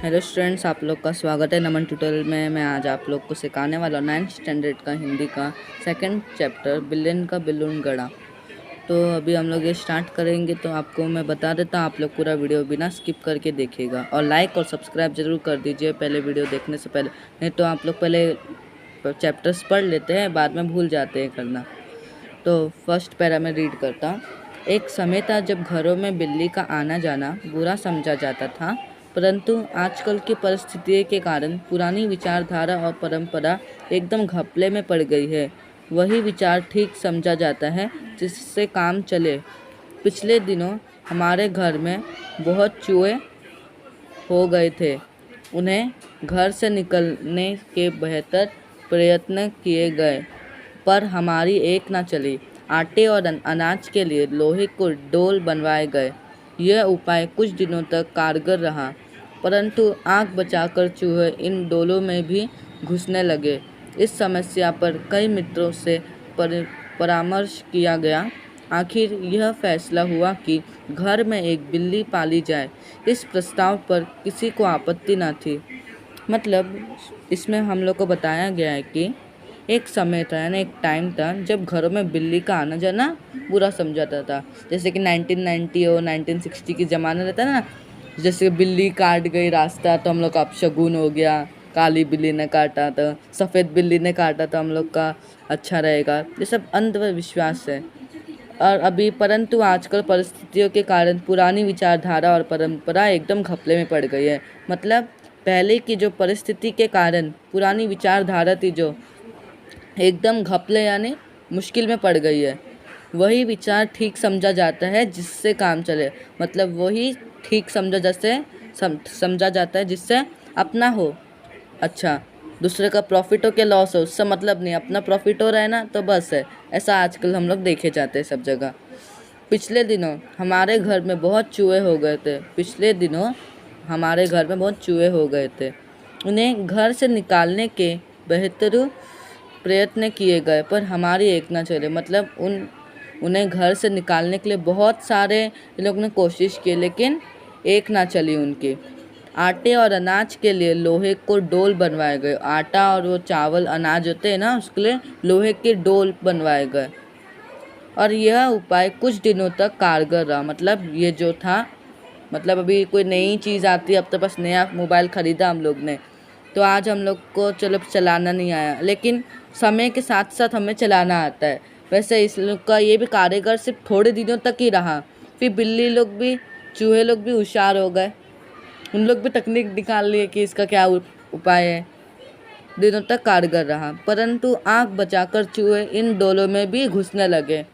Hello students, आप लोग का स्वागत है नमन ट्यूटोरियल में। मैं आज आप लोग को सिखाने वाला हूँ 9th स्टैंडर्ड का हिंदी का सेकंड चैप्टर बिल्लिन का बिल्लून गड़ा। तो अभी हम लोग ये स्टार्ट करेंगे। तो आपको मैं बता देता हूँ, आप लोग पूरा वीडियो बिना स्किप करके देखिएगा और लाइक और सब्सक्राइब ज़रूर कर दीजिए पहले वीडियो देखने से पहले। नहीं तो आप लोग पहले चैप्टर्स पढ़ लेते हैं, बाद में भूल जाते हैं करना। तो फर्स्ट पैरा में रीड करता हूँ। एक समय था जब घरों में बिल्ली का आना जाना बुरा समझा जाता था, परंतु आजकल की परिस्थितियों के कारण पुरानी विचारधारा और परंपरा एकदम घपले में पड़ गई है। वही विचार ठीक समझा जाता है जिससे काम चले। पिछले दिनों हमारे घर में बहुत चूहे हो गए थे। उन्हें घर से निकलने के बेहतर प्रयत्न किए गए, पर हमारी एक ना चली। आटे और अनाज के लिए लोहे को डोल बनवाए गए। यह उपाय कुछ दिनों तक कारगर रहा, परंतु आँख बचाकर चूहे इन डोलों में भी घुसने लगे। इस समस्या पर कई मित्रों से परामर्श किया गया। आखिर यह फैसला हुआ कि घर में एक बिल्ली पाली जाए। इस प्रस्ताव पर किसी को आपत्ति न थी। मतलब इसमें हम लोग को बताया गया है कि एक समय था, यानी एक टाइम था जब घरों में बिल्ली का आना जाना बुरा समझा जाता था। जैसे कि 1990 और 1960 की ज़माना रहता है ना, जैसे बिल्ली काट गई रास्ता तो हम लोग का अपशगुन हो गया, काली बिल्ली ने काटा तो, सफ़ेद बिल्ली ने काटा तो हम लोग का अच्छा रहेगा। ये सब अंधविश्वास है। और अभी परंतु आजकल परिस्थितियों के कारण पुरानी विचारधारा और परंपरा एकदम घपले में पड़ गई है। मतलब पहले की जो परिस्थिति के कारण पुरानी विचारधारा थी जो एकदम घपले यानी मुश्किल में पड़ गई है। वही विचार ठीक समझा जाता है जिससे काम चले। मतलब वही ठीक समझा जाता है जिससे अपना हो अच्छा, दूसरे का प्रॉफिट हो के लॉस हो, उससे मतलब नहीं। अपना प्रॉफिट हो रहा है ना तो बस है। ऐसा आजकल हम लोग देखे जाते हैं सब जगह। पिछले दिनों हमारे घर में बहुत चूहे हो गए थे। उन्हें घर से निकालने के बेहतर प्रयत्न किए गए, पर हमारी एक ना चले। मतलब उन्हें घर से निकालने के लिए बहुत सारे लोग ने कोशिश की, लेकिन एक ना चली उनकी। आटे और अनाज के लिए लोहे को डोल बनवाए गए। आटा और वो चावल अनाज होते हैं ना, उसके लिए लोहे के डोल बनवाए गए और यह उपाय कुछ दिनों तक कारगर रहा। मतलब ये जो था, मतलब अभी कोई नई चीज़ आती है, अब तो बस नया मोबाइल ख़रीदा हम लोग ने, तो आज हम लोग को चलो चलाना नहीं आया, लेकिन समय के साथ साथ हमें चलाना आता है। वैसे इस लोग का ये भी कारगर सिर्फ थोड़े दिनों तक ही रहा। फिर चूहे लोग भी होशियार हो गए। उन लोग भी तकनीक निकाल लिए कि इसका क्या उपाय है। दिनों तक कारगर रहा, परंतु आँख बचाकर चूहे इन डोलों में भी घुसने लगे।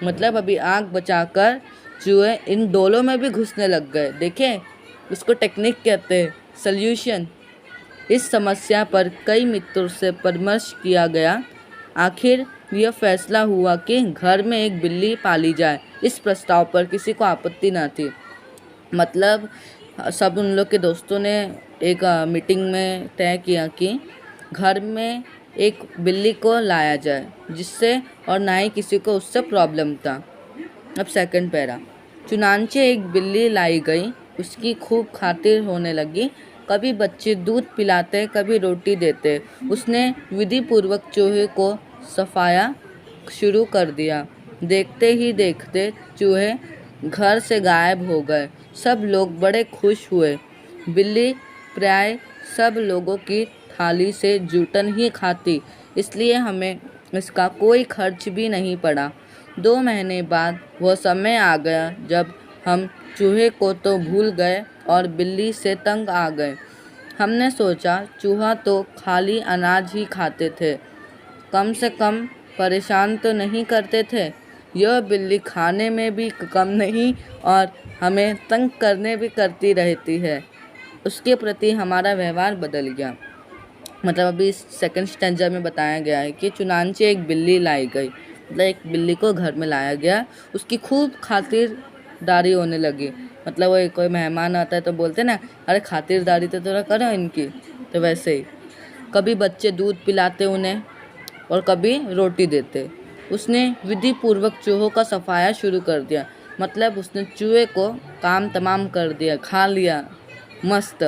मतलब अभी आँख बचाकर चूहे इन डोलों में भी घुसने लग गए। देखें, इसको टेक्निक कहते हैं, सल्यूशन। इस समस्या पर कई मित्रों से परामर्श किया गया। आखिर यह फैसला हुआ कि घर में एक बिल्ली पाली जाए। इस प्रस्ताव पर किसी को आपत्ति न थी। मतलब सब उन लोग के दोस्तों ने एक मीटिंग में तय किया कि घर में एक बिल्ली को लाया जाए, जिससे और ना ही किसी को उससे प्रॉब्लम था। अब सेकंड पैरा। चुनांचे एक बिल्ली लाई गई। उसकी खूब खातिर होने लगी। कभी बच्चे दूध पिलाते, कभी रोटी देते। उसने विधि पूर्वक चूहे को सफाया शुरू कर दिया। देखते ही देखते चूहे घर से गायब हो गए। सब लोग बड़े खुश हुए। बिल्ली प्राय सब लोगों की थाली से जूठन ही खाती, इसलिए हमें इसका कोई खर्च भी नहीं पड़ा। 2 महीने बाद वह समय आ गया जब हम चूहे को तो भूल गए और बिल्ली से तंग आ गए। हमने सोचा चूहा तो खाली अनाज ही खाते थे, कम से कम परेशान तो नहीं करते थे। यह बिल्ली खाने में भी कम नहीं और हमें तंग करने भी करती रहती है। उसके प्रति हमारा व्यवहार बदल गया। मतलब अभी इस सेकंड स्टैंजा में बताया गया है कि चुनांचे एक बिल्ली लाई गई। मतलब एक बिल्ली को घर में लाया गया, उसकी खूब खातिरदारी होने लगी। मतलब वो कोई मेहमान आता है तो बोलते ना, अरे खातिरदारी तो थोड़ा करो इनकी। तो वैसे ही कभी बच्चे दूध पिलाते उन्हें और कभी रोटी देते। उसने विधि पूर्वक चूहों का सफाया शुरू कर दिया। मतलब उसने चूहे को काम तमाम कर दिया, खा लिया मस्त।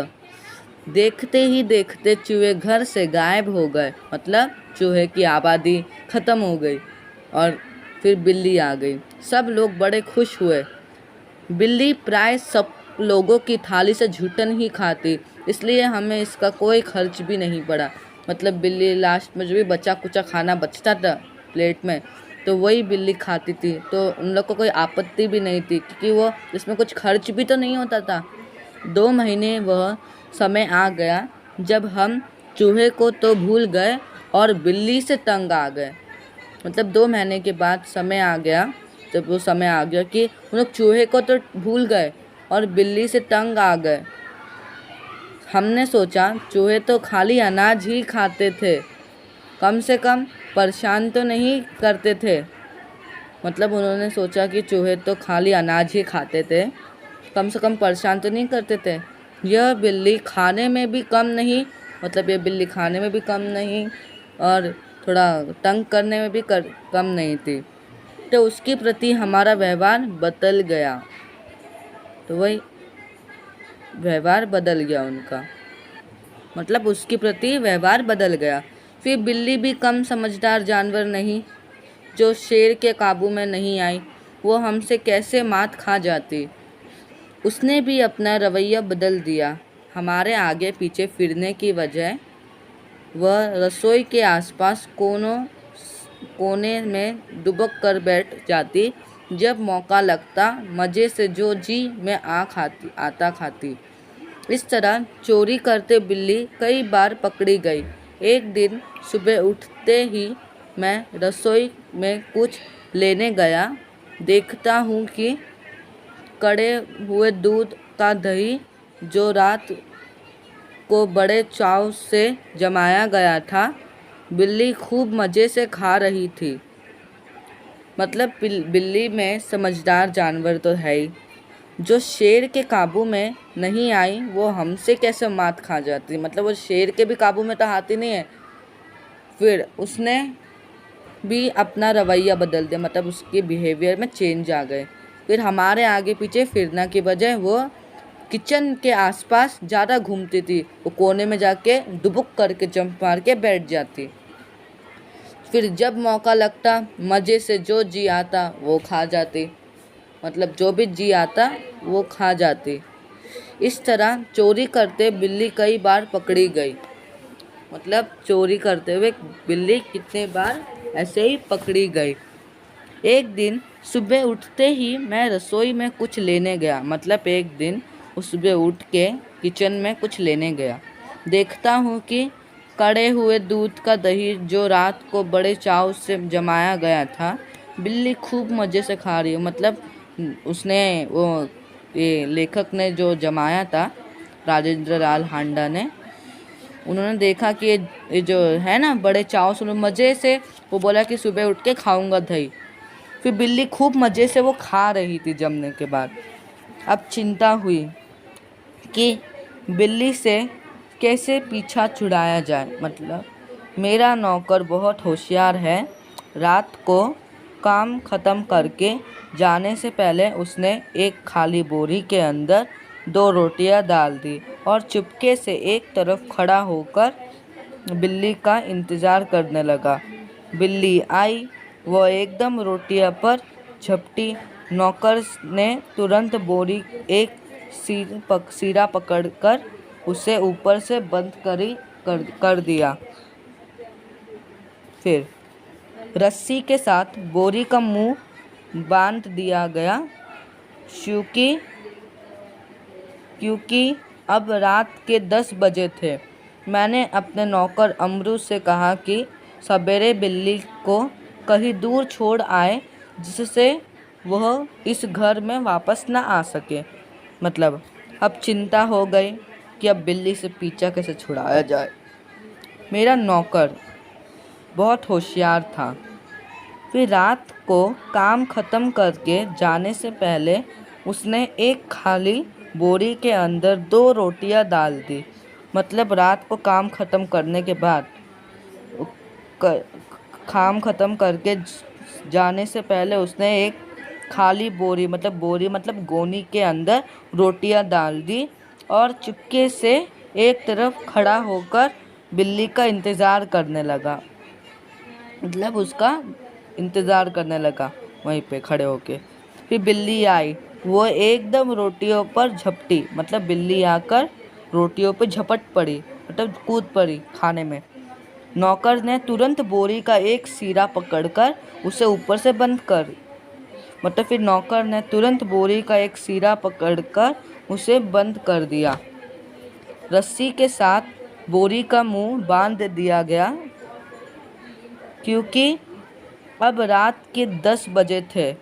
देखते ही देखते चूहे घर से गायब हो गए, मतलब चूहे की आबादी ख़त्म हो गई और फिर बिल्ली आ गई। सब लोग बड़े खुश हुए। बिल्ली प्राय सब लोगों की थाली से झूठन ही खाती, इसलिए हमें इसका कोई खर्च भी नहीं पड़ा। मतलब बिल्ली लास्ट में जो भी बचा कुचा खाना बचता था प्लेट में, तो वही बिल्ली खाती थी, तो उन लोग को कोई आपत्ति भी नहीं थी क्योंकि वो इसमें कुछ खर्च भी तो नहीं होता था। 2 महीने वह समय आ गया जब हम चूहे को तो भूल गए और बिल्ली से तंग आ गए। मतलब 2 महीने के बाद समय आ गया, जब वो समय आ गया कि हम लोग चूहे को तो भूल गए और बिल्ली से तंग आ गए। हमने सोचा चूहे तो खाली अनाज ही खाते थे, कम से कम परेशान तो नहीं करते थे। मतलब उन्होंने सोचा कि चूहे तो खाली अनाज ही खाते थे, कम से कम परेशान तो नहीं करते थे। यह बिल्ली खाने में भी कम नहीं, मतलब ये बिल्ली खाने में भी कम नहीं और थोड़ा तंग करने में भी कम नहीं थी। तो उसके प्रति हमारा व्यवहार बदल गया। तो वही व्यवहार बदल गया उनका, मतलब उसके प्रति व्यवहार बदल गया। फिर बिल्ली भी कम समझदार जानवर नहीं, जो शेर के काबू में नहीं आई। वो हमसे कैसे मात खा जाती। उसने भी अपना रवैया बदल दिया। हमारे आगे पीछे फिरने की बजाय वह रसोई के आसपास कोने में दुबक कर बैठ जाती। जब मौका लगता मज़े से जो जी में आता खाती। इस तरह चोरी करते बिल्ली कई बार पकड़ी गई। एक दिन सुबह उठते ही मैं रसोई में कुछ लेने गया। देखता हूँ कि कड़े हुए दूध का दही, जो रात को बड़े चाव से जमाया गया था, बिल्ली खूब मज़े से खा रही थी। मतलब बिल्ली में समझदार जानवर तो है ही, जो शेर के काबू में नहीं आई वो हमसे कैसे मात खा जाती। मतलब वो शेर के भी काबू में तो आती नहीं है। फिर उसने भी अपना रवैया बदल दिया, मतलब उसके बिहेवियर में चेंज आ गए। फिर हमारे आगे पीछे फिरना के बजाय वो किचन के आसपास ज़्यादा घूमती थी। वो कोने में जाके दुबुक करके जंप मार के बैठ जाती। फिर जब मौका लगता मज़े से जो जी आता वो खा जाती, मतलब जो भी जी आता वो खा जाती। इस तरह चोरी करते बिल्ली कई बार पकड़ी गई। मतलब चोरी करते हुए बिल्ली कितने बार ऐसे ही पकड़ी गई। एक दिन सुबह उठते ही मैं रसोई में कुछ लेने गया। मतलब एक दिन वो सुबह उठ के किचन में कुछ लेने गया। देखता हूँ कि कड़े हुए दूध का दही, जो रात को बड़े चाव से जमाया गया था, बिल्ली खूब मज़े से खा रही है। मतलब उसने वो ये लेखक ने जो जमाया था, राजेंद्र लाल हांडा ने, उन्होंने देखा कि ये जो है ना बड़े चाव से मज़े से, वो बोला कि सुबह उठ के खाऊंगा दही। फिर बिल्ली खूब मज़े से वो खा रही थी जमने के बाद। अब चिंता हुई कि बिल्ली से कैसे पीछा छुड़ाया जाए। मतलब मेरा नौकर बहुत होशियार है। रात को काम ख़त्म करके जाने से पहले उसने एक खाली बोरी के अंदर 2 रोटियां डाल दी और चुपके से एक तरफ खड़ा होकर बिल्ली का इंतज़ार करने लगा। बिल्ली आई, वह एकदम रोटियां पर झपटी। नौकर ने तुरंत बोरी एक सिरा पकड़कर उसे ऊपर से बंद कर दिया। फिर रस्सी के साथ बोरी का मुंह बांध दिया गया, क्योंकि अब रात के 10 बजे थे। मैंने अपने नौकर अमरू से कहा कि सवेरे बिल्ली को कहीं दूर छोड़ आए, जिससे वह इस घर में वापस ना आ सके। मतलब अब चिंता हो गई कि अब बिल्ली से पीछा कैसे छुड़ाया जाए। मेरा नौकर बहुत होशियार था। फिर रात को काम ख़त्म करके जाने से पहले उसने एक खाली बोरी के अंदर 2 रोटियां डाल दी। मतलब रात को काम ख़त्म करने के बाद काम ख़त्म करके जाने से पहले उसने एक खाली बोरी मतलब गोनी के अंदर रोटियां डाल दी और चुपके से एक तरफ खड़ा होकर बिल्ली का इंतज़ार करने लगा। मतलब उसका इंतज़ार करने लगा वहीं पे खड़े होके। फिर बिल्ली आई, वो एकदम रोटियों पर झपटी, मतलब बिल्ली आकर रोटियों पे झपट पड़ी, मतलब कूद पड़ी खाने में। नौकर ने तुरंत बोरी का एक सिरा पकड़कर उसे ऊपर से बंद कर, मतलब फिर नौकर ने तुरंत बोरी का एक सिरा पकड़कर उसे बंद कर दिया। रस्सी के साथ बोरी का मुंह बांध दिया गया, क्योंकि अब रात के 10 बजे थे।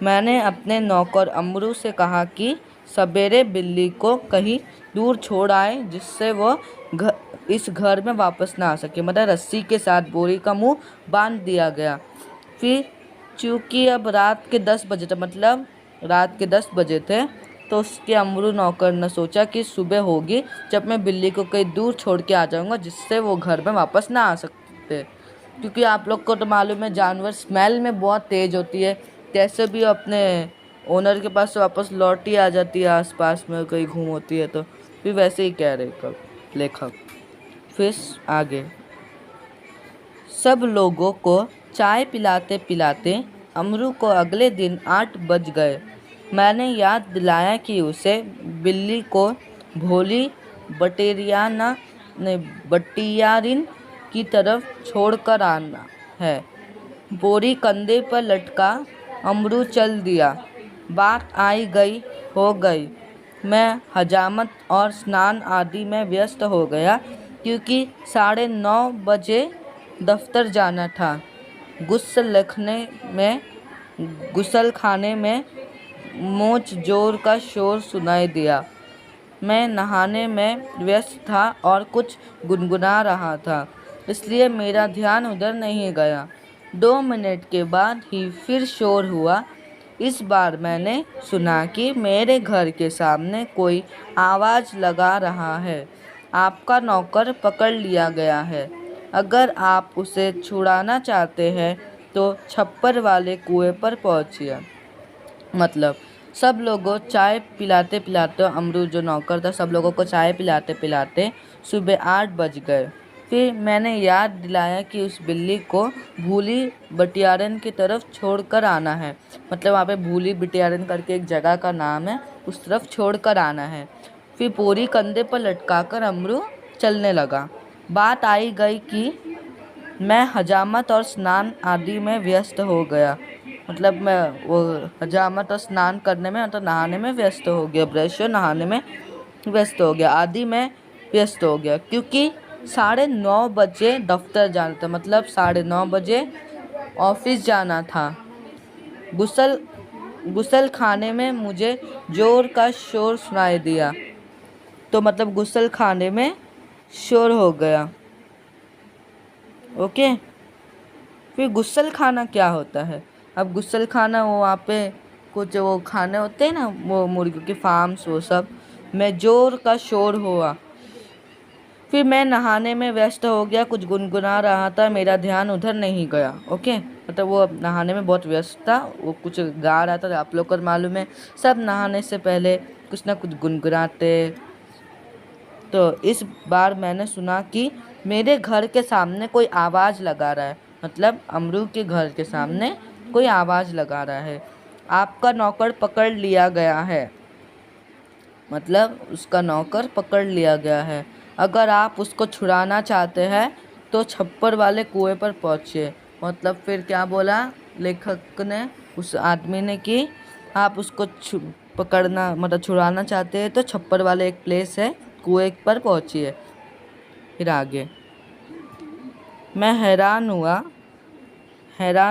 मैंने अपने नौकर अमरू से कहा कि सवेरे बिल्ली को कहीं दूर छोड़ आए, जिससे वो इस घर में वापस ना आ सके। मतलब रस्सी के साथ बोरी का मुंह बांध दिया गया। फिर चूँकि अब रात के 10 बजे थे, मतलब रात के 10 बजे थे, तो उसके अमरू नौकर ने सोचा कि सुबह होगी जब मैं बिल्ली को कहीं दूर छोड़ के आ जाऊँगा, जिससे वो घर में वापस ना आ सकते। क्योंकि आप लोग को तो मालूम है जानवर स्मेल में बहुत तेज़ होती है, कैसे भी अपने ओनर के पास वापस लौट ही आ जाती है, आसपास में कहीं घूम होती है। तो फिर वैसे ही कह रहे लेखक। फिर आगे, सब लोगों को चाय पिलाते पिलाते अमरू को अगले दिन 8 बज गए। मैंने याद दिलाया कि उसे बिल्ली को भोली बटियारिन की तरफ छोड़कर आना है। बोरी कंधे पर लटका अमरू चल दिया। बात आई गई हो गई। मैं हजामत और स्नान आदि में व्यस्त हो गया, क्योंकि 9:30 बजे दफ्तर जाना था। गुसल खाने में मोच जोर का शोर सुनाई दिया। मैं नहाने में व्यस्त था और कुछ गुनगुना रहा था, इसलिए मेरा ध्यान उधर नहीं गया। 2 मिनट के बाद ही फिर शोर हुआ। इस बार मैंने सुना कि मेरे घर के सामने कोई आवाज़ लगा रहा है। आपका नौकर पकड़ लिया गया है। अगर आप उसे छुड़ाना चाहते हैं तो छप्पर वाले कुएं पर पहुंचिए। मतलब सब लोगों चाय पिलाते पिलाते, अमरू जो नौकर था, सब लोगों को चाय पिलाते पिलाते सुबह 8 बज गए। फिर मैंने याद दिलाया कि उस बिल्ली को भूली बटियारन की तरफ छोड़कर आना है। मतलब वहाँ पे भूली बटियारन करके एक जगह का नाम है, उस तरफ छोड़कर आना है। फिर बोरी कंधे पर लटकाकर अमरू चलने लगा। बात आई गई कि मैं हजामत और स्नान आदि में व्यस्त हो गया। मतलब मैं वो हजामत और स्नान करने में, मतलब नहाने में व्यस्त हो गया, ब्रश और नहाने में व्यस्त हो गया, आदि में व्यस्त हो गया, क्योंकि 9:30 बजे दफ्तर जाना था। मतलब 9:30 बजे ऑफिस जाना था। गुसल खाने में मुझे जोर का शोर सुनाई दिया। तो मतलब गुसल खाने में शोर हो गया। ओके। फिर गुसल खाना क्या होता है? अब गुसल खाना वो वहाँ पे कुछ वो खाने होते हैं ना, वो मुर्गियों के फार्म्स, वो सब में जोर का शोर हुआ। फिर मैं नहाने में व्यस्त हो गया, कुछ गुनगुना रहा था, मेरा ध्यान उधर नहीं गया। ओके, मतलब वो नहाने में बहुत व्यस्त था, वो कुछ गा रहा था। आप लोग को मालूम है सब नहाने से पहले कुछ ना कुछ गुनगुनाते। तो इस बार मैंने सुना कि मेरे घर के सामने कोई आवाज़ लगा रहा है। मतलब अमरू के घर के सामने कोई आवाज़ लगा रहा है। आपका नौकर पकड़ लिया गया है। मतलब उसका नौकर पकड़ लिया गया है। अगर आप उसको छुड़ाना चाहते हैं तो छप्पर वाले कुएं पर पहुँचिए। मतलब फिर क्या बोला लेखक ने उस आदमी ने कि आप उसको पकड़ना, मतलब छुड़ाना चाहते हैं तो छप्पर वाले एक प्लेस है, कुएं पर पहुँचिए। फिर आगे, मैं हैरान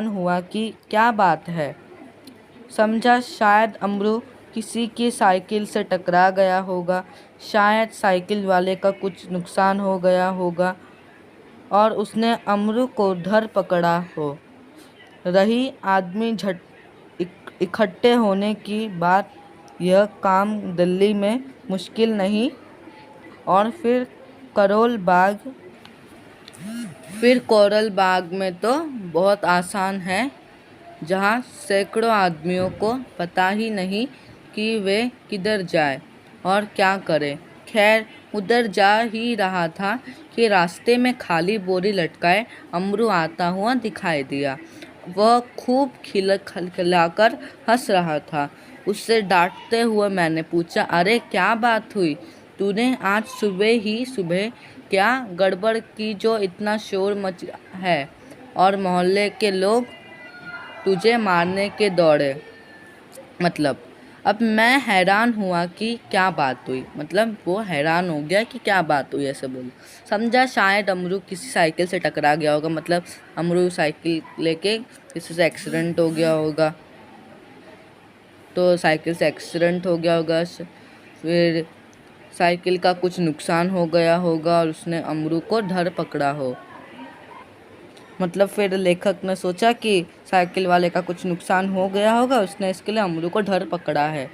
हुआ कि क्या बात है। समझा शायद अमरू किसी की साइकिल से टकरा गया होगा, शायद साइकिल वाले का कुछ नुकसान हो गया होगा और उसने अमरू को धर पकड़ा हो। रही आदमी इकट्ठे होने की बात, यह काम दिल्ली में मुश्किल नहीं। और फिर कोरल बाग में तो बहुत आसान है, जहाँ सैकड़ों आदमियों को पता ही नहीं कि वे किधर जाए और क्या करें। खैर, उधर जा ही रहा था कि रास्ते में खाली बोरी लटकाए अमरू आता हुआ दिखाई दिया। वह खूब खिलखिलाकर हंस रहा था। उससे डांटते हुए मैंने पूछा, अरे क्या बात हुई? तूने आज सुबह क्या गड़बड़ की जो इतना शोर मच है और मोहल्ले के लोग तुझे मारने के दौड़े? मतलब अब मैं हैरान हुआ कि क्या बात हुई। मतलब वो हैरान हो गया कि क्या बात हुई, ऐसे बोल समझा शायद अमरू किसी साइकिल से टकरा गया होगा। मतलब अमरू साइकिल लेके किसी से एक्सीडेंट हो गया होगा, तो साइकिल से एक्सीडेंट हो गया होगा, फिर साइकिल का कुछ नुकसान हो गया होगा और उसने अमरू को धर पकड़ा हो। मतलब फिर लेखक ने सोचा कि साइकिल वाले का कुछ नुकसान हो गया होगा, उसने इसके लिए अमरू को धर पकड़ा है।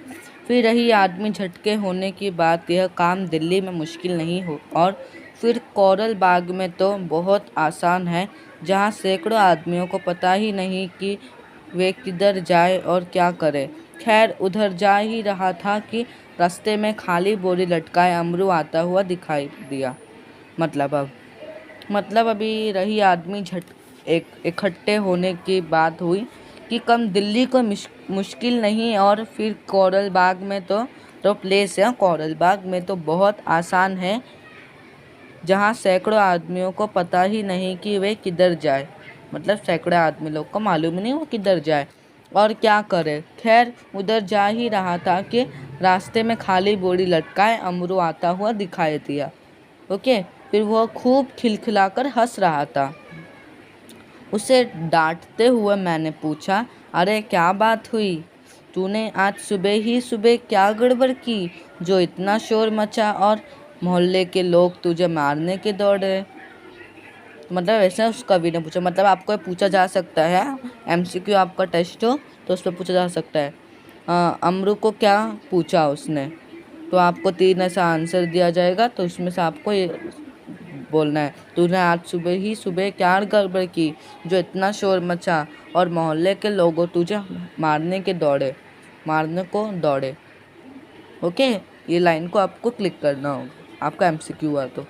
फिर रही आदमी झटके होने की बात, यह काम दिल्ली में मुश्किल नहीं हो और फिर कोरल बाग में तो बहुत आसान है, जहाँ सैकड़ों आदमियों को पता ही नहीं कि वे किधर जाए और क्या करे। खैर उधर जा ही रहा था कि रास्ते में खाली बोरी लटकाए अमरू आता हुआ दिखाई दिया। मतलब अभी रही आदमी इकट्ठे होने की बात हुई कि कम दिल्ली को मुश्किल नहीं और फिर कोरल बाग में तो प्लेस है कोरल बाग में तो बहुत आसान है, जहाँ सैकड़ों आदमियों को पता ही नहीं कि वे किधर जाए। मतलब सैकड़ों आदमी लोग को मालूम नहीं वो किधर जाए और क्या करे। खैर उधर जा ही रहा था कि रास्ते में खाली बोरी लटकाए अमरू आता हुआ दिखाई दिया। ओके, फिर वह खूब खिलखिलाकर हंस रहा था। उसे डांटते हुए मैंने पूछा, अरे क्या बात हुई? तूने आज सुबह क्या गड़बड़ की जो इतना शोर मचा और मोहल्ले के लोग तुझे मारने के दौड़े? मतलब ऐसा उस कवि ने पूछा। मतलब आपको पूछा जा सकता है, एमसीक्यू आपका टेस्ट हो तो उस पर पूछा जा सकता है। अमरू को क्या पूछा उसने, तो आपको 3 ऐसा आंसर दिया जाएगा, तो उसमें से आपको ये बोलना है, तूने आज सुबह क्या गड़बड़ की जो इतना शोर मचा और मोहल्ले के लोगों तुझे मारने को दौड़े। ओके, ये लाइन को आपको क्लिक करना होगा, आपका एमसीक्यू हुआ तो।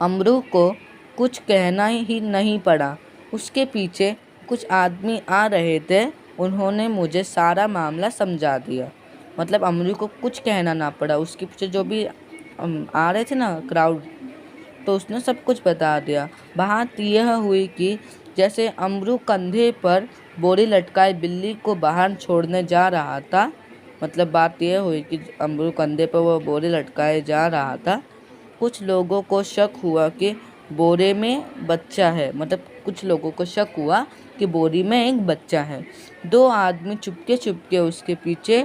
अमरू को कुछ कहना ही नहीं पड़ा। उसके पीछे कुछ आदमी आ रहे थे, उन्होंने मुझे सारा मामला समझा दिया। मतलब अमरू को कुछ कहना ना पड़ा, उसके पीछे जो भी आ रहे थे ना क्राउड, तो उसने सब कुछ बता दिया। बात यह हुई कि जैसे अमरू कंधे पर बोरी लटकाए बिल्ली को बाहर छोड़ने जा रहा था। मतलब बात यह हुई कि अमरू कंधे पर वो बोरी लटकाए जा रहा था। कुछ लोगों को शक हुआ कि बोरे में बच्चा है। मतलब कुछ लोगों को शक हुआ कि बोरी में एक बच्चा है। 2 आदमी चुपके उसके पीछे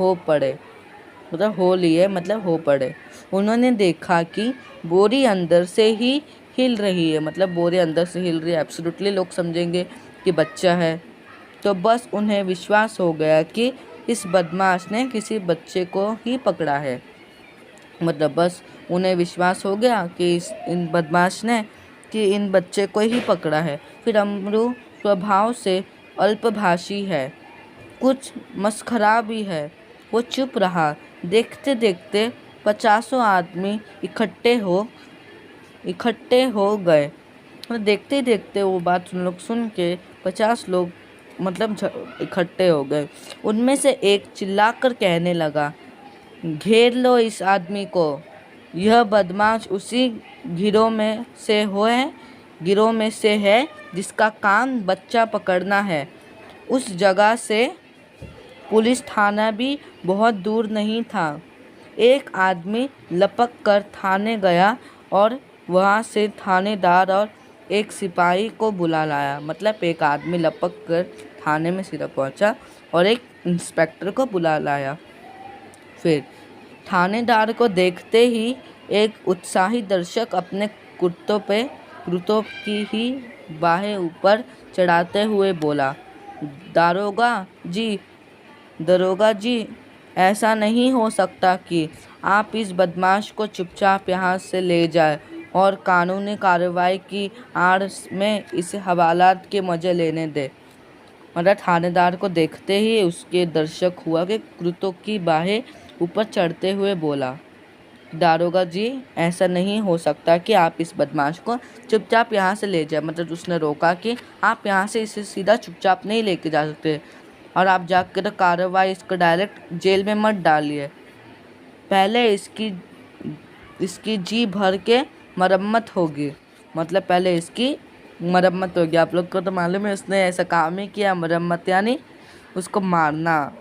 हो पड़े। मतलब हो पड़े। उन्होंने देखा कि बोरी अंदर से ही हिल रही है। मतलब बोरी अंदर से हिल रही है, एब्सोल्युटली लोग समझेंगे कि बच्चा है। तो बस उन्हें विश्वास हो गया कि इस बदमाश ने किसी बच्चे को ही पकड़ा है। मतलब बस उन्हें विश्वास हो गया कि इन बदमाश ने कि इन बच्चे को ही पकड़ा है। फिर अमरू स्वभाव से अल्पभाषी है, कुछ मस्खरा भी है। वो चुप रहा। देखते देखते 50 आदमी इकट्ठे हो गए। मतलब देखते देखते वो बात लोग सुन के 50 लोग मतलब इकट्ठे हो गए। उनमें से एक चिल्लाकर कहने लगा, घेर लो इस आदमी को, यह बदमाश उसी गिरोह में से है जिसका काम बच्चा पकड़ना है। उस जगह से पुलिस थाना भी बहुत दूर नहीं था। एक आदमी लपक कर थाने गया और वहाँ से थानेदार और एक सिपाही को बुला लाया। मतलब एक आदमी लपक कर थाने में सीधा पहुँचा और एक इंस्पेक्टर को बुला लाया। फिर थानेदार को देखते ही एक उत्साही दर्शक अपने कुर्तों की ही बाहें ऊपर चढ़ाते हुए बोला, दरोगा जी, ऐसा नहीं हो सकता कि आप इस बदमाश को चुपचाप यहाँ से ले जाएं और कानूनी कार्रवाई की आड़ में इसे हवालात के मज़े लेने दें। मतलब थानेदार को देखते ही उसके दर्शक हुआ कि कुर्तों की बाहें ऊपर चढ़ते हुए बोला, दारोगा जी, ऐसा नहीं हो सकता कि आप इस बदमाश को चुपचाप यहाँ से ले जाए। मतलब उसने रोका कि आप यहाँ से इसे सीधा चुपचाप नहीं लेके जा सकते, और आप जाकर कार्रवाई इसको डायरेक्ट जेल में मत डालिए। पहले इसकी जी भर के मरम्मत होगी। मतलब पहले इसकी मरम्मत होगी। आप लोग को तो मालूम है उसने ऐसा काम ही किया, मरम्मत यानी उसको मारना।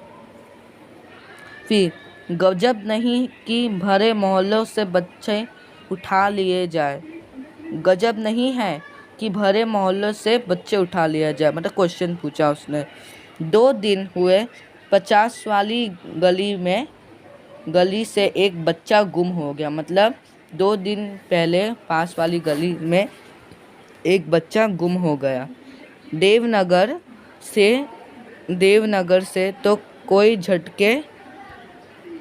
फिर गजब नहीं कि भरे मोहल्लों से बच्चे उठा लिए जाए। गजब नहीं है कि भरे मोहल्लों से बच्चे उठा लिया जाए। मतलब क्वेश्चन पूछा उसने। 2 दिन हुए 50 वाली गली से एक बच्चा गुम हो गया। मतलब 2 दिन पहले पास वाली गली में एक बच्चा गुम हो गया। देवनगर से तो कोई झटके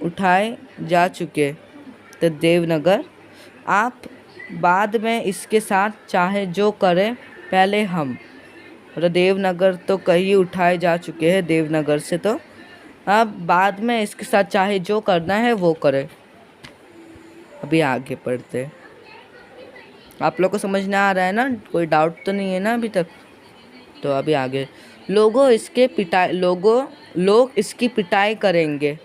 उठाए जा चुके। तो देवनगर, आप बाद में इसके साथ चाहे जो करें, पहले हम। और देवनगर तो कहीं उठाए जा चुके हैं देवनगर से, तो अब बाद में इसके साथ चाहे जो करना है वो करें। अभी आगे पढ़ते। आप लोग को समझ में आ रहा है ना? कोई डाउट तो नहीं है ना अभी तक? तो अभी आगे। लोग इसकी पिटाई करेंगे।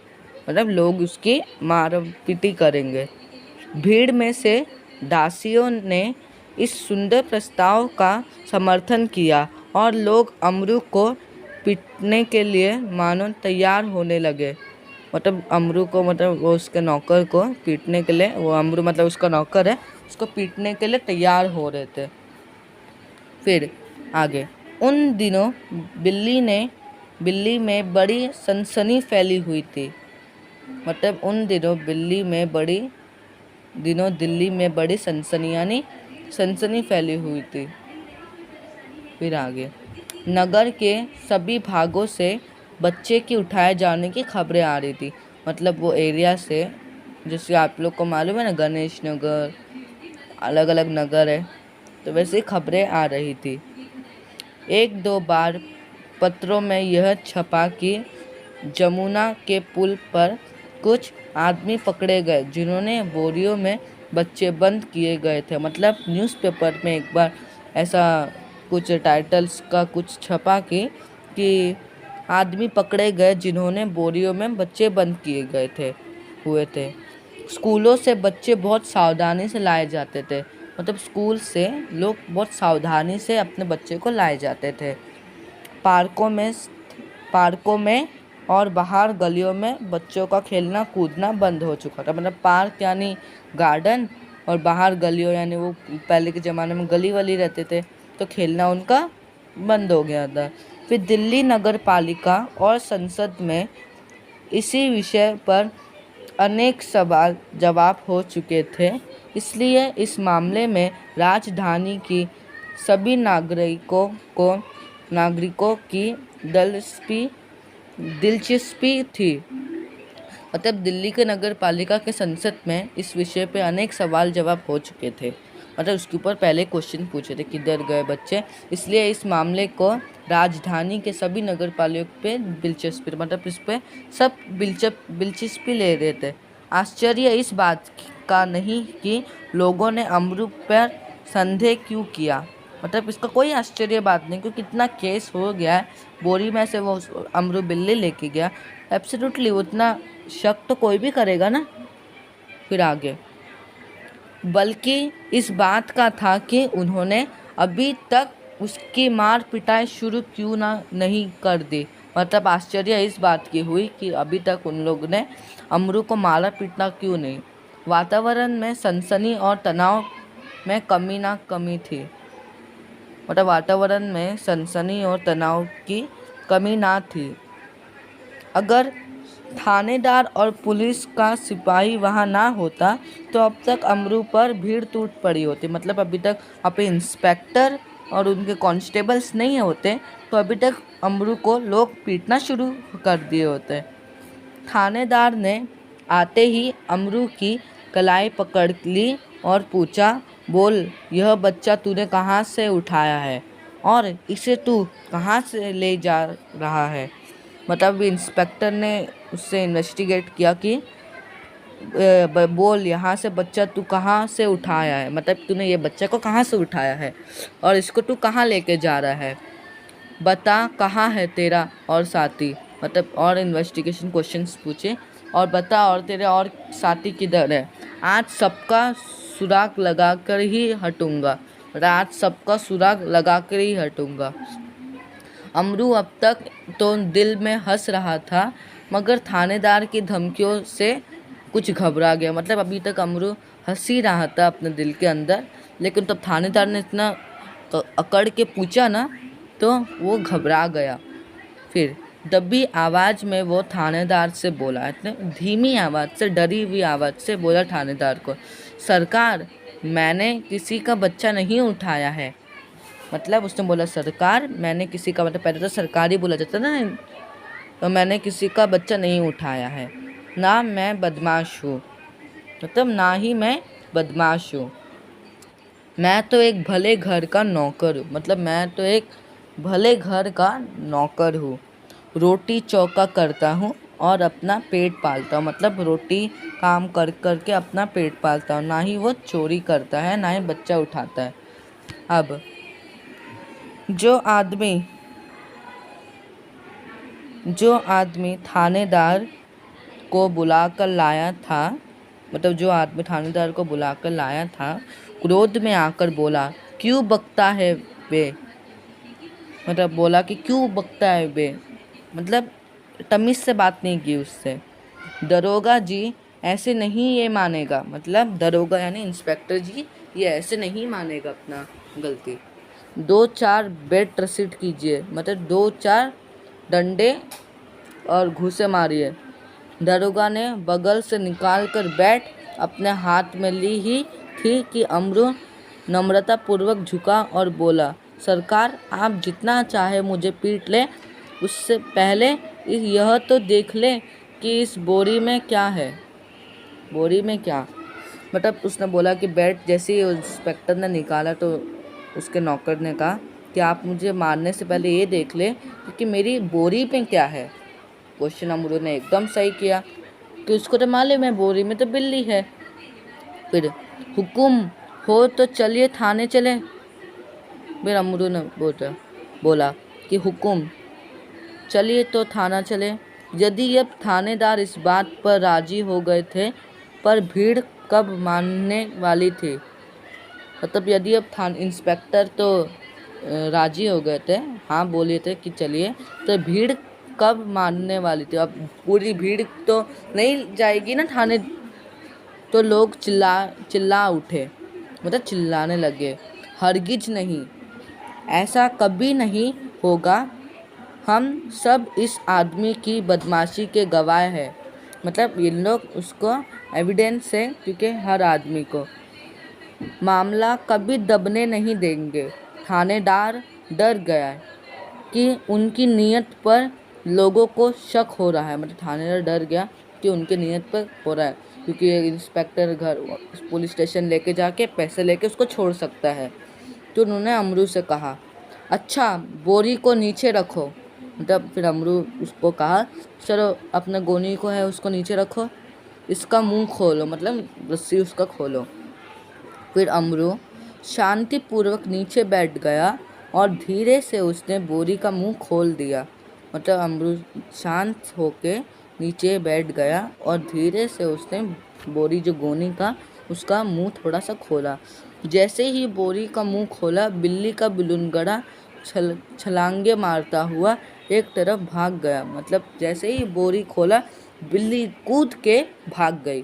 मतलब लोग उसकी मार पीटी करेंगे। भीड़ में से दासियों ने इस सुंदर प्रस्ताव का समर्थन किया और लोग अमरू को पीटने के लिए मानो तैयार होने लगे। मतलब अमरू को, मतलब वो उसके नौकर को पीटने के लिए, वो अमरू मतलब उसका नौकर है, उसको पीटने के लिए तैयार हो रहे थे। फिर आगे। उन दिनों दिल्ली में बड़ी सनसनी फैली हुई थी। मतलब उन दिनों दिल्ली में बड़ी सनसनी फैली हुई थी। फिर आगे। नगर के सभी भागों से बच्चे की उठाए जाने की खबरें आ रही थी। मतलब वो एरिया से, जैसे आप लोग को मालूम है ना, गणेश नगर, अलग अलग नगर है, तो वैसे खबरें आ रही थी। 1-2 बार पत्रों में यह छपा कि जमुना के पुल पर कुछ आदमी पकड़े गए जिन्होंने बोरियों में बच्चे बंद किए गए थे। मतलब न्यूज़पेपर में एक बार ऐसा कुछ टाइटल्स का कुछ छपा कि आदमी पकड़े गए जिन्होंने बोरियों में बच्चे बंद किए हुए थे। स्कूलों से बच्चे बहुत सावधानी से लाए जाते थे। मतलब स्कूल से लोग बहुत सावधानी से अपने बच्चे को लाए जाते थे। पार्कों में और बाहर गलियों में बच्चों का खेलना कूदना बंद हो चुका था। मतलब पार्क यानी गार्डन, और बाहर गलियों यानी वो पहले के ज़माने में गली वली रहते थे, तो खेलना उनका बंद हो गया था। फिर दिल्ली नगर पालिका और संसद में इसी विषय पर अनेक सवाल जवाब हो चुके थे। इसलिए इस मामले में राजधानी की सभी नागरिकों की दिलचस्पी थी। मतलब दिल्ली के नगर पालिका के संसद में इस विषय पे अनेक सवाल जवाब हो चुके थे। मतलब उसके ऊपर पहले क्वेश्चन पूछे थे किधर गए बच्चे, इसलिए इस मामले को राजधानी के सभी नगर पालिका पे दिलचस्पी, मतलब इस पे सब दिलचस्पी ले रहे थे। आश्चर्य इस बात का नहीं कि लोगों ने अमरू पर संदेह क्यों किया। मतलब इसका कोई आश्चर्य बात नहीं, क्योंकि कितना केस हो गया है, बोरी में से वो अमरू बिल्ली लेके गया, एब्सोल्युटली उतना शक तो कोई भी करेगा ना। फिर आगे। बल्कि इस बात का था कि उन्होंने अभी तक उसकी मार पिटाई शुरू क्यों नहीं कर दी। मतलब आश्चर्य इस बात की हुई कि अभी तक उन लोग ने अमरू को मारा पीटना क्यों नहीं। वातावरण में सनसनी और तनाव में कमी थी। मतलब वातावरण में सनसनी और तनाव की कमी ना थी। अगर थानेदार और पुलिस का सिपाही वहाँ ना होता तो अब तक अमरू पर भीड़ टूट पड़ी होती। मतलब अभी तक अपने इंस्पेक्टर और उनके कांस्टेबल्स नहीं होते तो अभी तक अमरू को लोग पीटना शुरू कर दिए होते। थानेदार ने आते ही अमरू की कलाई पकड़ ली और पूछा, बोल, यह बच्चा तूने कहाँ से उठाया है और इसे तू कहाँ से ले जा रहा है। मतलब इंस्पेक्टर ने उससे इन्वेस्टिगेट किया कि बोल यहाँ से बच्चा तू कहाँ से उठाया है, मतलब तूने ये बच्चा को कहाँ से उठाया है और इसको तू कहाँ लेके जा रहा है। बता कहाँ है तेरा और साथी, मतलब और इन्वेस्टिगेशन क्वेश्चंस पूछे। और बता और तेरे और साथी किधर है। आज सबका सुराग लगा कर ही हटूंगा, आज सबका सुराग लगा कर ही हटूंगा। अमरू अब तक तो दिल में हंस रहा था, मगर थानेदार की धमकियों से कुछ घबरा गया। मतलब अभी तक अमरू हंस ही रहा था अपने दिल के अंदर, लेकिन तब थानेदार ने इतना अकड़ के पूछा ना, तो वो घबरा गया। फिर दबी आवाज़ में वो थानेदार से बोला, इतने धीमी आवाज़ से, डरी हुई आवाज़ से बोला थानेदार को, सरकार मैंने किसी का बच्चा नहीं उठाया है। मतलब उसने बोला सरकार मैंने किसी का, मतलब पहले तो सरकारी बोला जाता ना, तो मैंने किसी का बच्चा नहीं उठाया है, ना मैं बदमाश हूँ, मतलब ना ही मैं बदमाश हूँ, मैं तो एक भले घर का नौकर हूँ, मतलब मैं तो एक भले घर का नौकर हूँ, रोटी चौका करता हूँ और अपना पेट पालता हूँ। मतलब रोटी काम कर कर के अपना पेट पालता हूँ, ना ही वो चोरी करता है, ना ही बच्चा उठाता है। अब जो आदमी थानेदार को बुलाकर लाया था, मतलब जो आदमी थानेदार को बुलाकर लाया था, क्रोध में आकर बोला, क्यों बकता है बे, मतलब बोला कि क्यों बकता है बे, मतलब तमीज़ से बात नहीं की उससे। दरोगा जी ऐसे नहीं ये मानेगा, मतलब दरोगा यानी इंस्पेक्टर जी, ये ऐसे नहीं मानेगा अपना गलती। 2-4 बेड रसीद कीजिए, मतलब 2-4 डंडे और घूंसे मारिए। दरोगा ने बगल से निकाल कर बैट अपने हाथ में ली ही थी कि अमरू नम्रतापूर्वक झुका और बोला, सरकार आप जितना चाहे मुझे पीट लें, उससे पहले यह तो देख लें कि इस बोरी में क्या है। बोरी में क्या, मतलब उसने बोला कि बैट जैसे ही इंस्पेक्टर ने निकाला तो उसके नौकर ने कहा कि आप मुझे मारने से पहले ये देख लें कि मेरी बोरी में क्या है। क्वेश्चन अमरू ने एकदम सही किया कि उसको तो मालूम है बोरी में तो बिल्ली है। फिर हुकुम हो तो चलिए थाने चले। फिर अमरू ने बोला कि हुकुम चलिए तो थाना चले। यदि अब थानेदार इस बात पर राजी हो गए थे, पर भीड़ कब मानने वाली थी, मतलब यदि अब इंस्पेक्टर तो राजी हो गए थे, हाँ बोले थे कि चलिए, तो भीड़ कब मानने वाली थी। अब पूरी भीड़ तो नहीं जाएगी ना थाने, तो लोग चिल्ला उठे, मतलब चिल्लाने लगे, हरगिज नहीं, ऐसा कभी नहीं होगा, हम सब इस आदमी की बदमाशी के गवाह हैं। मतलब ये लोग उसको एविडेंस है, क्योंकि हर आदमी को मामला कभी दबने नहीं देंगे। थानेदार डर गया कि उनकी नीयत पर लोगों को शक हो रहा है, मतलब थानेदार डर गया कि उनकी नीयत पर हो रहा है, क्योंकि इंस्पेक्टर घर पुलिस स्टेशन लेके जाके पैसे लेके उसको छोड़ सकता है। तो उन्होंने अमरू से कहा, अच्छा बोरी को नीचे रखो। मतलब फिर अमरू उसको कहा, चलो अपने गोनी को है उसको नीचे रखो, इसका मुंह खोलो, मतलब रस्सी उसका खोलो। फिर अमरू शांतिपूर्वक नीचे बैठ गया और धीरे से उसने बोरी का मुंह खोल दिया। मतलब अमरू शांत होके नीचे बैठ गया और धीरे से उसने बोरी जो गोनी का उसका मुंह थोड़ा सा खोला। जैसे ही बोरी का मुंह खोला, बिल्ली का बुलंदगड़ा छलांगे मारता हुआ एक तरफ भाग गया। मतलब जैसे ही बोरी खोला, बिल्ली कूद के भाग गई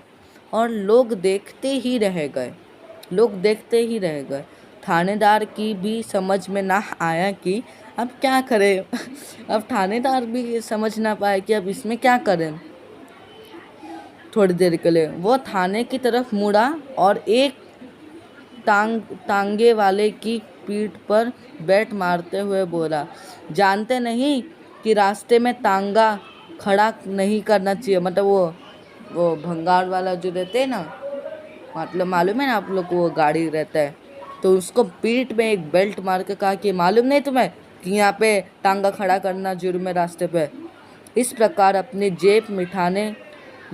और लोग देखते ही रह गए। थानेदार की भी समझ में ना आया कि अब क्या करें। अब थानेदार भी समझ ना पाए कि अब इसमें क्या करें। थोड़ी देर के लिए वो थाने की तरफ मुड़ा और एक तांगे वाले की पीठ पर बैठ मारते हुए बोला, जानते नहीं कि रास्ते में तांगा खड़ा नहीं करना चाहिए। मतलब वो भंगार वाला जो रहते हैं ना, मतलब मालूम है ना आप लोग को, वो गाड़ी रहता है, तो उसको पीठ में एक बेल्ट मार के कहा कि मालूम नहीं तुम्हें कि यहाँ पे टांगा खड़ा करना जुर्म है रास्ते पे। इस प्रकार अपनी जेब मिठाने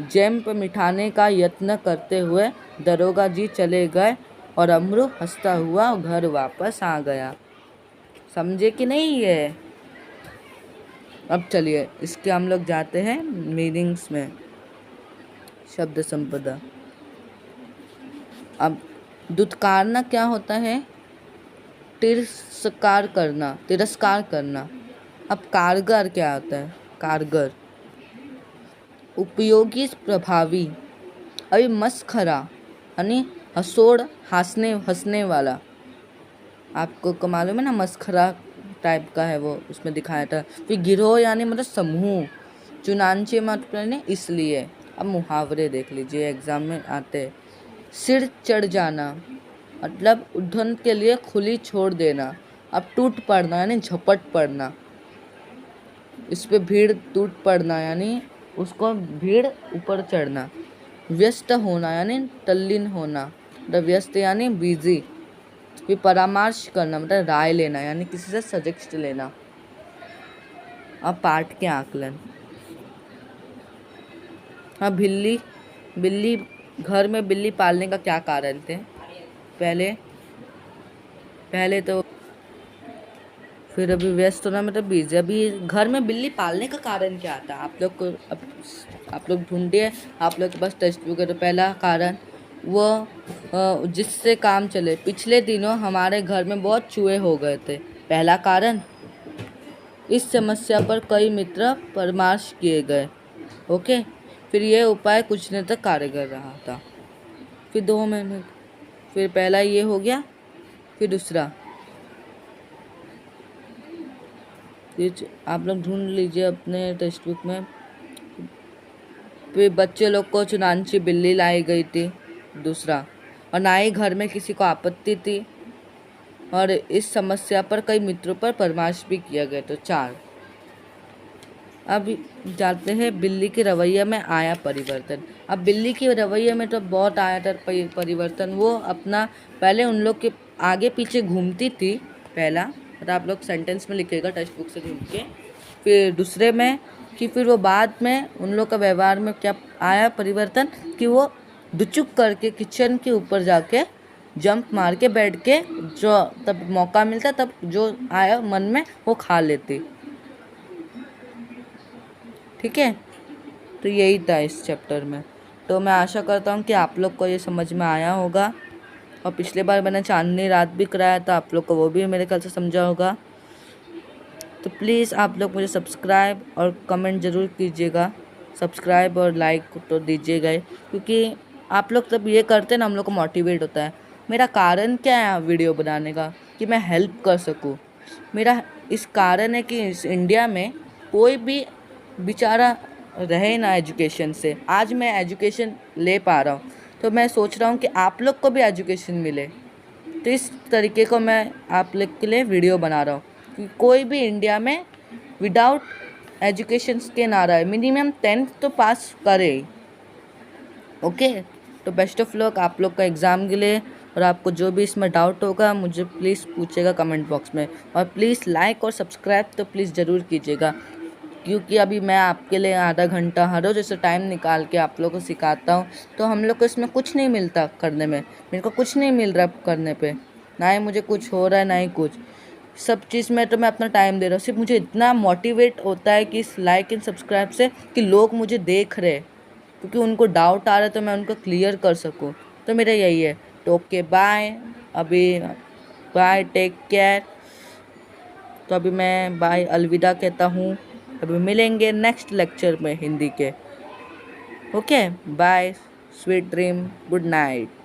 जैम पे मिठाने का यत्न करते हुए दरोगा जी चले गए और अमरू हंसता हुआ घर वापस आ गया। समझे कि नहीं ये? अब चलिए इसके हम लोग जाते हैं मीनिंग्स में। शब्द संपदा। अब दुत्कारना क्या होता है? तिरस्कार करना। अब कारगर क्या होता है? कारगर। उपयोगी, प्रभावी। अभी मस्खरा यानी हंसोड़, हंसने वाला। आपको को मालूम है ना, मस्खरा टाइप का है वो, उसमें दिखाया था। फिर गिरोह यानी मतलब समूह। चुनांचे मतलब इसलिए। अब मुहावरे देख लीजिए, एग्जाम में आते हैं। सिर चढ़ जाना मतलब उद्धन के लिए खुली छोड़ देना। अब टूट पड़ना यानी झपट पड़ना। इस पे भीड़ टूट पड़ना यानी उसको भीड़ ऊपर चढ़ना। व्यस्त होना यानी तल्लीन होना। मतलब व्यस्त यानी बिजी। फिर परामर्श करना मतलब राय लेना यानी किसी से सजेस्ट लेना। अब पाठ के आकलन। हाँ, बिल्ली घर में बिल्ली पालने का क्या कारण थे? पहले तो फिर अभी व्यस्त होना मतलब बिजी। अभी घर में बिल्ली पालने का कारण क्या था? आप लोग ढूंढिए, आप लोग के पास टेक्स्ट बुक है। तो पहला कारण वो जिससे काम चले। पिछले दिनों हमारे घर में बहुत चूहे हो गए थे। पहला कारण। इस समस्या पर कई मित्र परामर्श किए गए। ओके। फिर यह उपाय कुछ दिन तक कारगर रहा था। फिर 2 महीने। फिर पहला ये हो गया। फिर दूसरा आप लोग ढूंढ लीजिए अपने टेक्स्ट बुक में। फिर बच्चे लोग को चुनांची बिल्ली लाई गई थी, दूसरा। और ना ही घर में किसी को आपत्ति थी। और इस समस्या पर कई मित्रों पर परामर्श भी किया गया। तो 4। अब जाते हैं बिल्ली के रवैये में आया परिवर्तन। अब बिल्ली के रवैये में तो बहुत आया था परिवर्तन। वो अपना पहले उन लोग के आगे पीछे घूमती थी, पहला। तो आप लोग सेंटेंस में लिखिएगा टेक्स्ट बुक से ढूंढ के। फिर दूसरे में कि फिर वो बाद में उन लोग का व्यवहार में क्या आया परिवर्तन कि वो दुचुक करके किचन के ऊपर जाके जंप मार के बैठ के जो तब मौका मिलता तब जो आया मन में वो खा लेती। ठीक है, तो यही था इस चैप्टर में। तो मैं आशा करता हूँ कि आप लोग को ये समझ में आया होगा। और पिछले बार मैंने चांदनी रात भी कराया था, आप लोग को वो भी मेरे ख्याल से समझा होगा। तो प्लीज़ आप लोग मुझे सब्सक्राइब और कमेंट ज़रूर कीजिएगा। सब्सक्राइब और लाइक तो दीजिएगा, क्योंकि आप लोग तब ये करते ना हम लोग को मोटिवेट होता है। मेरा कारण क्या है वीडियो बनाने का? कि मैं हेल्प कर सकूँ। मेरा इस कारण है कि इस इंडिया में कोई भी बेचारा रहे ना एजुकेशन से। आज मैं एजुकेशन ले पा रहा हूँ, तो मैं सोच रहा हूँ कि आप लोग को भी एजुकेशन मिले। तो इस तरीके को मैं आप लोग के लिए वीडियो बना रहा हूँ कि कोई भी इंडिया में विदाउट एजुकेशन के ना रहे। मिनिमम 10th तो पास करे ही। ओके, तो बेस्ट ऑफ लक आप लोग का एग्ज़ाम के लिए। और आपको जो भी इसमें डाउट होगा मुझे प्लीज़ पूछिएगा कमेंट बॉक्स में। और प्लीज़ लाइक और सब्सक्राइब तो प्लीज़ ज़रूर कीजिएगा, क्योंकि अभी मैं आपके लिए आधा घंटा हर रोज़ ऐसे टाइम निकाल के आप लोगों को सिखाता हूँ। तो हम लोग को इसमें कुछ नहीं मिलता करने में। मेरे को कुछ नहीं मिल रहा करने पे, ना ही मुझे कुछ हो रहा है ना ही कुछ। सब चीज़ में तो मैं अपना टाइम दे रहा हूँ। सिर्फ मुझे इतना मोटिवेट होता है कि इस लाइक एंड सब्सक्राइब से कि लोग मुझे देख रहे, क्योंकि उनको डाउट आ रहा है तो मैं उनको क्लियर कर सकूँ। तो मेरा यही है। तो ओके बाय। अभी बाय, टेक केयर। तो अभी मैं बाय अलविदा कहता हूँ। अभी मिलेंगे नेक्स्ट लेक्चर में हिंदी के। Okay bye, sweet dream, good night.